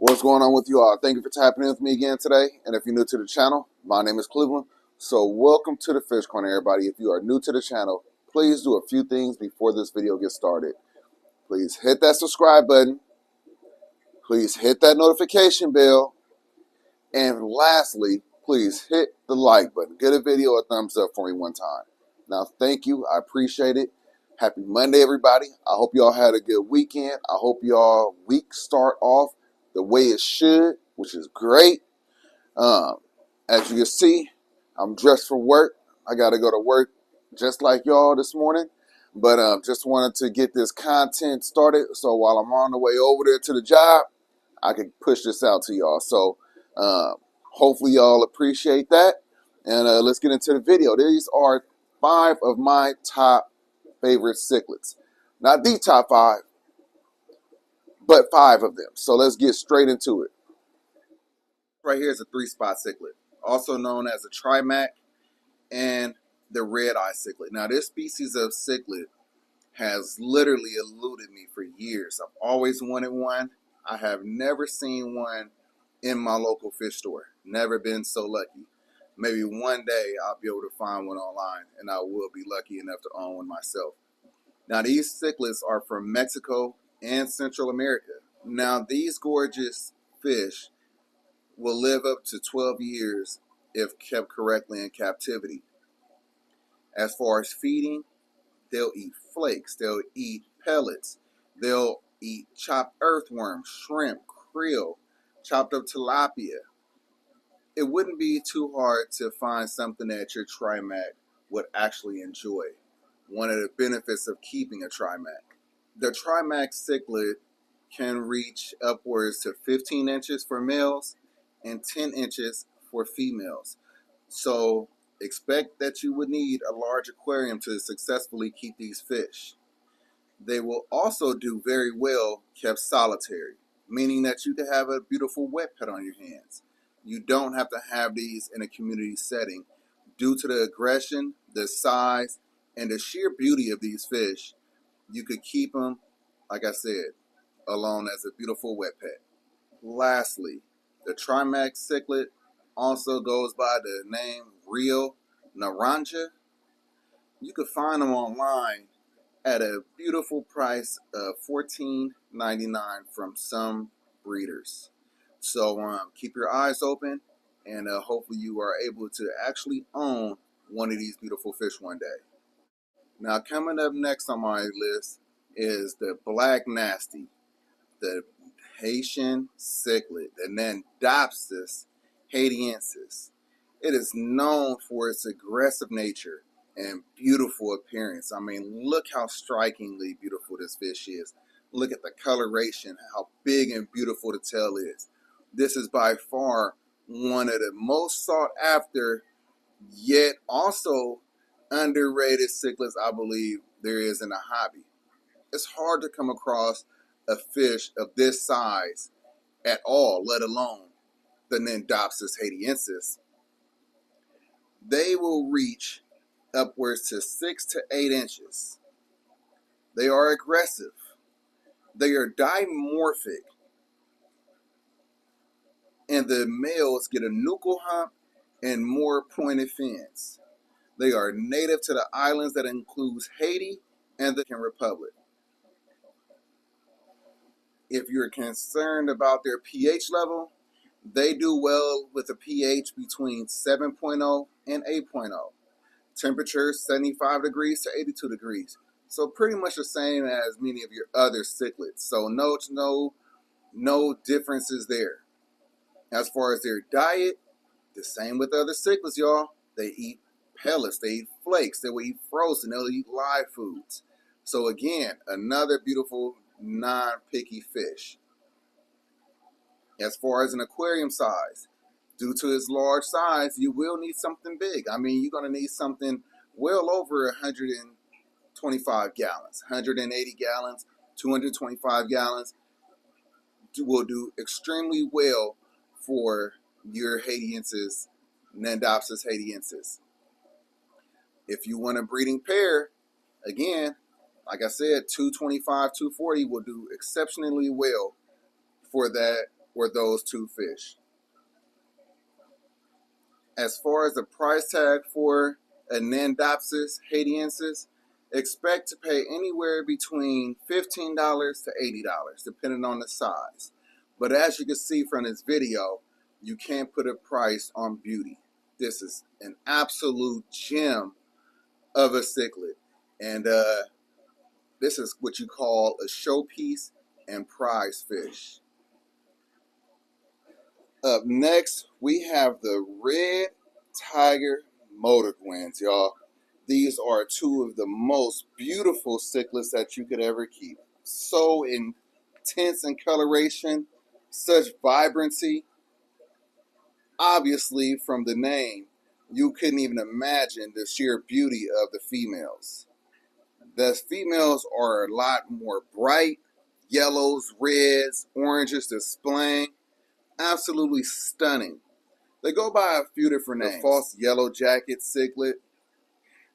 What's going on with you all? Thank you for tapping in with me again today. And if you're new to the channel, my name is Cleveland. So welcome to the Fish Corner, everybody. If you are new to the channel, please do a few things before this video gets started. Please hit that subscribe button. Please hit that notification bell. And lastly, please hit the like button. Give a video a thumbs up for me one time. Now, thank you. I appreciate it. Happy Monday, everybody. I hope y'all had a good weekend. I hope y'all week start off the way it should, which is great. As you can see, I'm dressed for work. I got to go to work just like y'all this morning. But just wanted to get this content started so while I'm on the way over there to the job, I can push this out to y'all. So hopefully y'all appreciate that. And let's get into the video. These are 5 of my top favorite cichlids. Not the top 5, but 5 of them. So let's get straight into it. Right here is a 3-spot cichlid, also known as a trimac and the red-eye cichlid. Now, this species of cichlid has literally eluded me for years. I've always wanted one. I have never seen one in my local fish store. Never been so lucky. Maybe one day I'll be able to find one online, and I will be lucky enough to own one myself. Now, these cichlids are from Mexico and Central America. Now, these gorgeous fish will live up to 12 years if kept correctly in captivity. As far as feeding, they'll eat flakes, they'll eat pellets, they'll eat chopped earthworms, shrimp, krill, chopped up tilapia. It wouldn't be too hard to find something that your trimac would actually enjoy. One of the benefits of keeping a trimac. The trimac cichlid can reach upwards to 15 inches for males and 10 inches for females. So expect that you would need a large aquarium to successfully keep these fish. They will also do very well kept solitary, meaning that you can have a beautiful wet pet on your hands. You don't have to have these in a community setting. Due to the aggression, the size, and the sheer beauty of these fish, you could keep them, like I said, alone as a beautiful wet pet. Lastly, the trimac cichlid also goes by the name Rio Naranja. You can find them online at a beautiful price of $14.99 from some breeders. So keep your eyes open, and hopefully you are able to actually own one of these beautiful fish one day. Now, coming up next on my list is the black nasty, the Haitian cichlid, the Nandopsis haitiensis. It is known for its aggressive nature and beautiful appearance. I mean, look how strikingly beautiful this fish is. Look at the coloration, how big and beautiful the tail is. This is by far one of the most sought after, yet also underrated cichlids I believe there is in the hobby. It's hard to come across a fish of this size at all, let alone the Nandopsis haitiensis. They will reach upwards to 6 to 8 inches. They are aggressive. They are dimorphic. And the males get a nuchal hump and more pointed fins. They are native to the islands that includes Haiti and the Dominican Republic. If you're concerned about their pH level, they do well with a pH between 7.0 and 8.0. Temperature 75 degrees to 82 degrees. So pretty much the same as many of your other cichlids. So no differences there. As far as their diet, the same with other cichlids, y'all. They eat pellets, they eat flakes, they will eat frozen, they'll eat live foods. So again, another beautiful non-picky fish. As far as an aquarium size, due to its large size, you will need something big. I mean, you're going to need something well over 125 gallons, 180 gallons, 225 gallons will do extremely well for your haitiensis, Nandopsis haitiensis. If you want a breeding pair, again, like I said, 225, 240 will do exceptionally well for that for those two fish. As far as the price tag for a Nandopsis haitiensis, expect to pay anywhere between $15 to $80, depending on the size. But as you can see from this video, you can't put a price on beauty. This is an absolute gem of a cichlid. And this is what you call a showpiece and prize fish. Up next, we have the red tiger motaguense, y'all. These are two of the most beautiful cichlids that you could ever keep. So intense in coloration, such vibrancy. Obviously, from the name, you couldn't even imagine the sheer beauty of the females. The females are a lot more bright, yellows, reds, oranges displaying. Absolutely stunning. They go by a few different names. The false yellow jacket cichlid.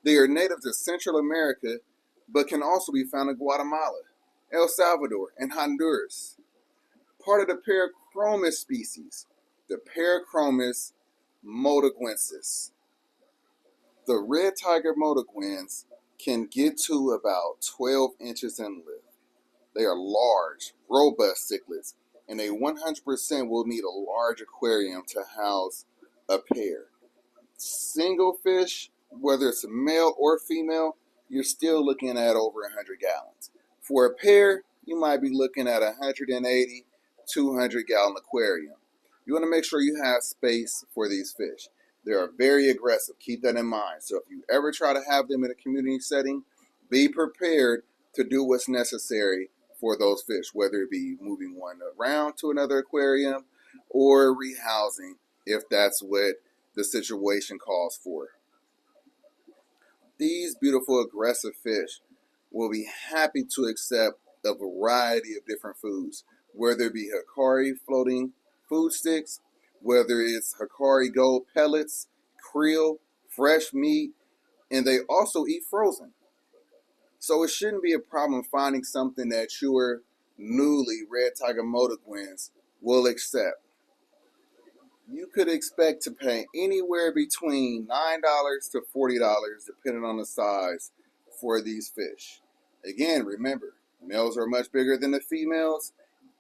They are native to Central America, but can also be found in Guatemala, El Salvador, and Honduras. Part of the Parachromis species, the Parachromis motaguensis. The red tiger motaguense can get to about 12 inches in length. They are large, robust cichlids, and they 100% will need a large aquarium to house a pair. Single fish, whether it's a male or female, you're still looking at over 100 gallons. For a pair, you might be looking at 180, 200 gallon aquarium. You want to make sure you have space for these fish. They are very aggressive. Keep that in mind. So if you ever try to have them in a community setting, be prepared to do what's necessary for those fish, whether it be moving one around to another aquarium or rehousing if that's what the situation calls for. These beautiful aggressive fish will be happy to accept a variety of different foods, whether it be Hikari floating food sticks, whether it's Hikari Gold pellets, krill, fresh meat, and they also eat frozen. So it shouldn't be a problem finding something that your newly red tiger motaguense will accept. You could expect to pay anywhere between $9 to $40, depending on the size, for these fish. Again, remember, males are much bigger than the females,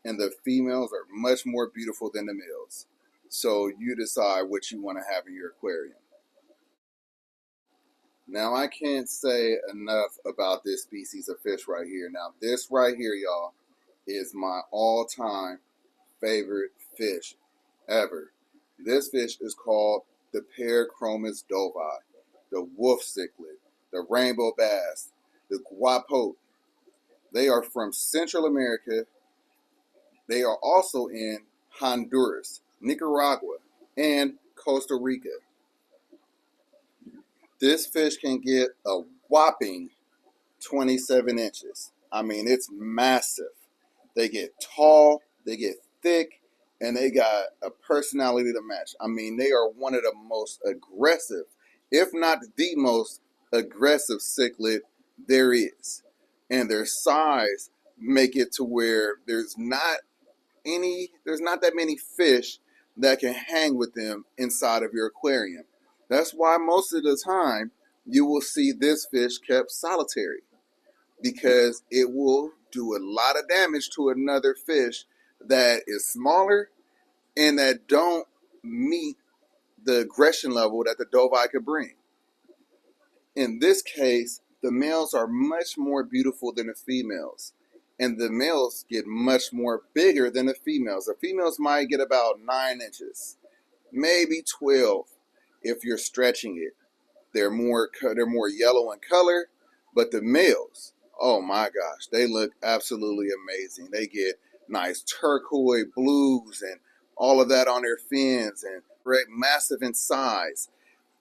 and the females are much more beautiful than the males. So you decide what you want to have in your aquarium. Now, I can't say enough about this species of fish right here. Now, this right here, y'all, is my all-time favorite fish ever. This fish is called the Parachromis dovi, the wolf cichlid, the rainbow bass, the guapote. They are from Central America. They are also in Honduras, Nicaragua, and Costa Rica. This fish can get a whopping 27 inches. I mean, it's massive. They get tall, they get thick, and they got a personality to match. I mean, they are one of the most aggressive, if not the most aggressive cichlid there is. And their size make it to where there's not that many fish that can hang with them inside of your aquarium. That's why most of the time you will see this fish kept solitary, because it will do a lot of damage to another fish that is smaller and that don't meet the aggression level that the dovi could bring. In this case, the males are much more beautiful than the females, and the males get much more bigger than the females. The females might get about 9 inches, maybe 12 if you're stretching it. They're more yellow in color, but the males, oh my gosh, they look absolutely amazing. They get nice turquoise blues and all of that on their fins, and massive in size.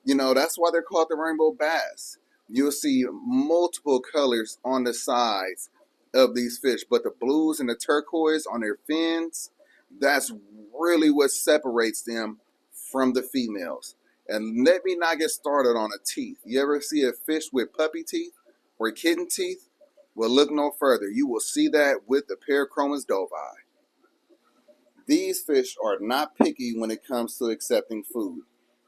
You know, that's why they're called the rainbow bass. You'll see multiple colors on the sides of these fish, but the blues and the turquoise on their fins, that's really what separates them from the females. And let me not get started on the teeth. You ever see a fish with puppy teeth or kitten teeth? Well, look no further. You will see that with the Parachromis dovi. These fish are not picky when it comes to accepting food.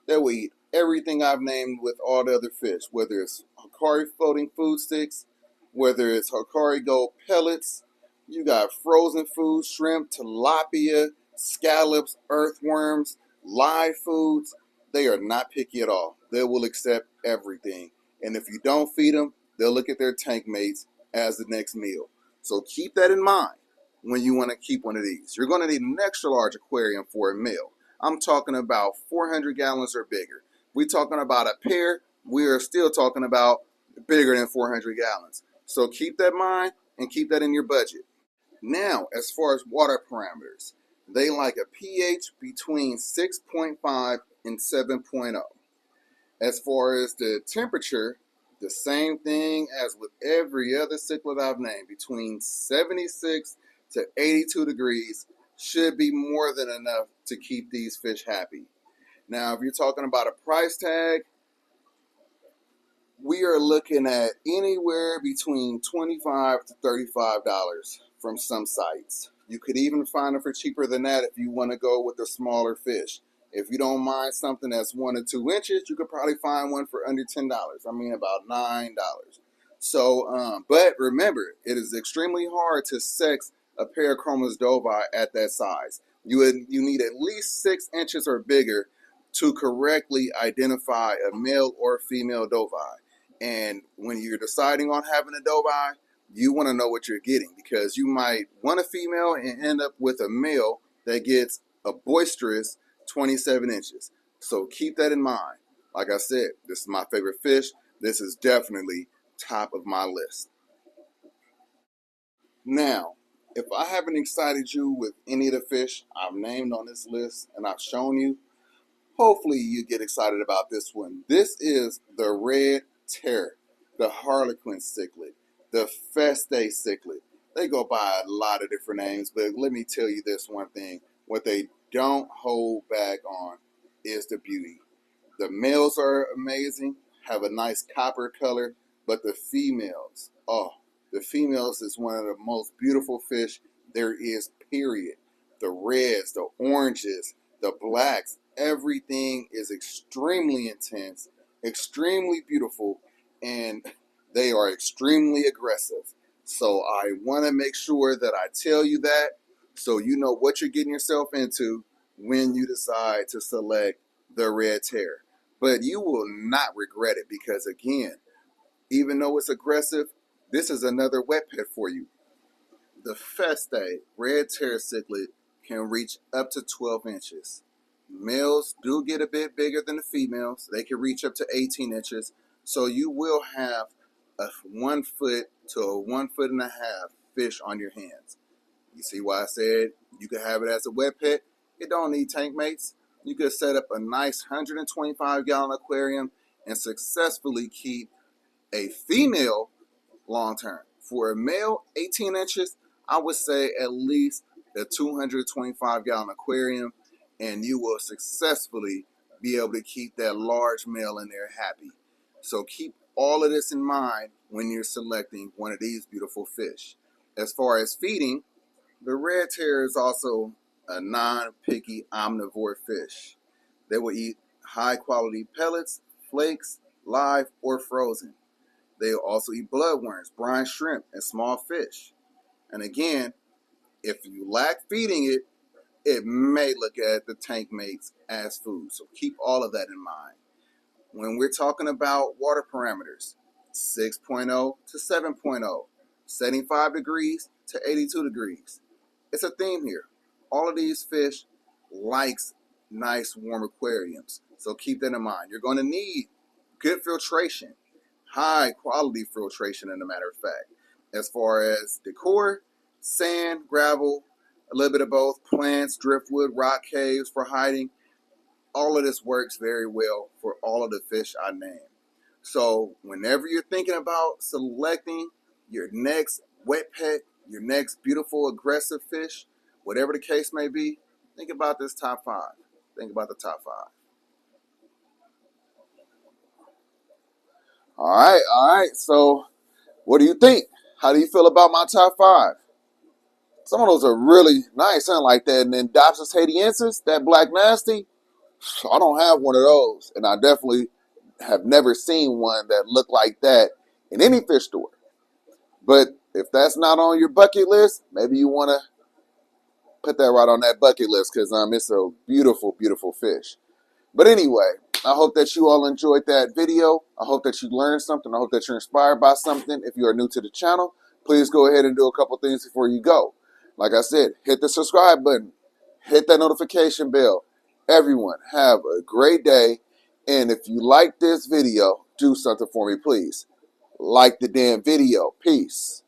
They will eat everything I've named with all the other fish, whether it's Hikari floating food sticks, whether it's Hikari gold pellets. You got frozen food, shrimp, tilapia, scallops, earthworms, live foods. They are not picky at all. They will accept everything. And if you don't feed them, they'll look at their tank mates as the next meal. So keep that in mind when you want to keep one of these. You're going to need an extra large aquarium for a meal. I'm talking about 400 gallons or bigger. We're talking about a pair, we are still talking about bigger than 400 gallons. So keep that in mind and keep that in your budget. Now, as far as water parameters, they like a pH between 6.5 and 7.0. As far as the temperature, the same thing as with every other cichlid I've named, between 76 to 82 degrees should be more than enough to keep these fish happy. Now, if you're talking about a price tag, we are looking at anywhere between $25 to $35 from some sites. You could even find them for cheaper than that if you want to go with the smaller fish. If you don't mind something that's 1 to 2 inches, you could probably find one for under $10. I mean, about $9. So, but remember, it is extremely hard to sex a Parachromis dovi at that size. You need at least 6 inches or bigger to correctly identify a male or female dovi. And when you're deciding on having a dovi, you want to know what you're getting, because you might want a female and end up with a male that gets a boisterous 27 inches. So keep that in mind. Like I said, this is my favorite fish. This is definitely top of my list. Now, if I haven't excited you with any of the fish I've named on this list and I've shown you, hopefully you get excited about this one. This is the red terror, the harlequin cichlid, the Festea cichlid. They go by a lot of different names, but let me tell you this one thing. What they don't hold back on is the beauty. The males are amazing, have a nice copper color, but the females, the females is one of the most beautiful fish there is, period. The reds, the oranges, the blacks, everything is extremely intense, extremely beautiful, and they are extremely aggressive. So I want to make sure that I tell you that so you know what you're getting yourself into when you decide to select the red terror. But you will not regret it, because again, even though it's aggressive, this is another wet pet for you. The Festea red terror cichlid can reach up to 12 inches. Males do get a bit bigger than the females. They can reach up to 18 inches. So you will have a 1 foot to a 1.5 foot fish on your hands. You see why I said you could have it as a wet pet? It don't need tank mates. You could set up a nice 125-gallon aquarium and successfully keep a female long term. For a male, 18 inches, I would say at least a 225-gallon aquarium, and you will successfully be able to keep that large male in there happy. So keep all of this in mind when you're selecting one of these beautiful fish. As far as feeding, the red terror is also a non-picky omnivore fish. They will eat high-quality pellets, flakes, live, or frozen. They will also eat bloodworms, brine shrimp, and small fish. And again, if you lack feeding it, it may look at the tank mates as food. So keep all of that in mind. When we're talking about water parameters, 6.0 to 7.0, 75 degrees to 82 degrees. It's a theme here. All of these fish likes nice warm aquariums. So keep that in mind. You're going to need good filtration, high quality filtration, in a matter of fact. As far as decor, sand, gravel, a little bit of both, plants, driftwood, rock caves for hiding. All of this works very well for all of the fish I named. So whenever you're thinking about selecting your next wet pet, your next beautiful aggressive fish, whatever the case may be, think about this top 5. Think about the top 5. All right. So what do you think? How do you feel about my top 5? Some of those are really nice, huh? Like that. And then Dobson's Haitiensis, that black nasty, I don't have one of those. And I definitely have never seen one that looked like that in any fish store. But if that's not on your bucket list, maybe you want to put that right on that bucket list because it's a beautiful, beautiful fish. But anyway, I hope that you all enjoyed that video. I hope that you learned something. I hope that you're inspired by something. If you are new to the channel, please go ahead and do a couple things before you go. Like I said, hit the subscribe button. Hit that notification bell. Everyone, have a great day. And if you like this video, do something for me, please. Like the damn video. Peace.